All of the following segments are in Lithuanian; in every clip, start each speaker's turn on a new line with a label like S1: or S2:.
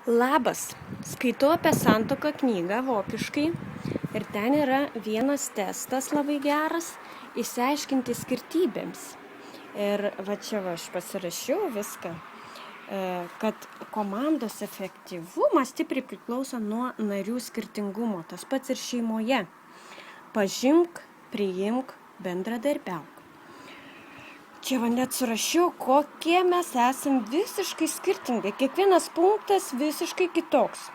S1: Labas, skaitau apie santuoką knygą vokiškai ir ten yra vienas testas labai geras – išsiaiškinti skirtybėms. Ir va čia aš pasirašiau viską, kad komandos efektyvumas stipriai priklauso nuo narių skirtingumo, tas pats ir šeimoje. Pažink, priimk, bendradarbiauk. Čia va net surašiau, kokie mes esam visiškai skirtingi. Kiekvienas punktas visiškai kitoks.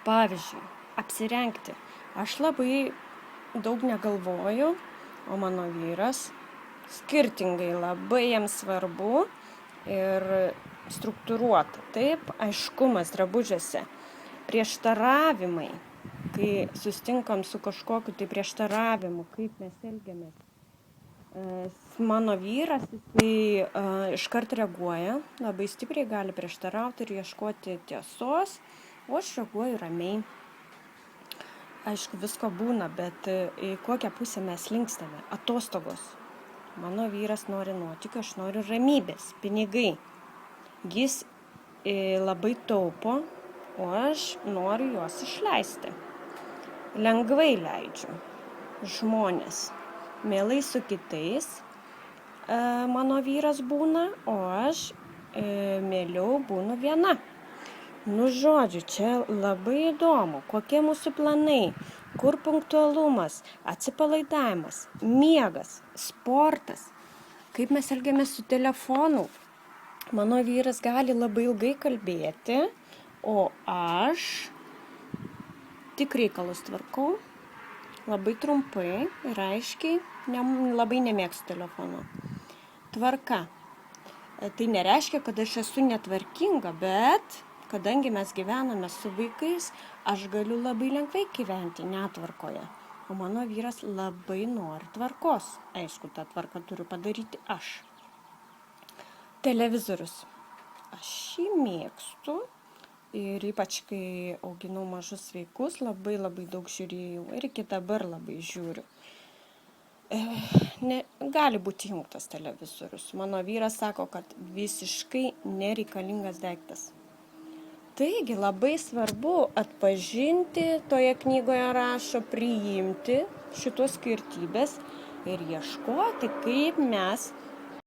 S1: Pavyzdžiui, apsirengti. Aš labai daug negalvoju, o mano vyras skirtingai labai jam svarbu ir struktūruota. Taip, aiškumas drabužiuose. Prieštaravimai, kai sustinkam su kažkokiu tai prieštaravimu, kaip mes elgiamės. Mano vyras, jisai iškart reaguoja, labai stipriai gali prieštarauti ir ieškoti tiesos, o aš reaguoju ramiai. Aišku, visko būna, bet į kokią pusę mes linkstame? Atostogos. Mano vyras nori nuotykių, aš noriu ramybės, pinigai. Jis labai taupo, o aš noriu juos išleisti. Lengvai leidžiu žmonės. Mielai su kitais mano vyras būna, o aš mieliau būnu viena. Žodžiu, čia labai įdomu, kokie mūsų planai, kur punktualumas, atsipalaidavimas, miegas, sportas, kaip mes elgiamės su telefonu. Mano vyras gali labai ilgai kalbėti, o aš tik reikalus tvarkau. Labai trumpai ir aiškiai, labai nemėgstu telefono. Tvarka. Tai nereiškia, kad aš esu netvarkinga, bet kadangi mes gyvename su vaikais, aš galiu labai lengvai gyventi netvarkoje. O mano vyras labai nori tvarkos. Aišku, tą tvarką turiu padaryti aš. Televizorius. Aš jį mėgstu. Ir ypač, kai auginau mažus vaikus, labai daug žiūrėjau ir iki dabar labai žiūriu. Gali būti jungtas televizorius. Mano vyras sako, kad visiškai nereikalingas daiktas. Taigi labai svarbu atpažinti, toje knygoje rašo, priimti šitos skirtybės ir ieškoti, kaip mes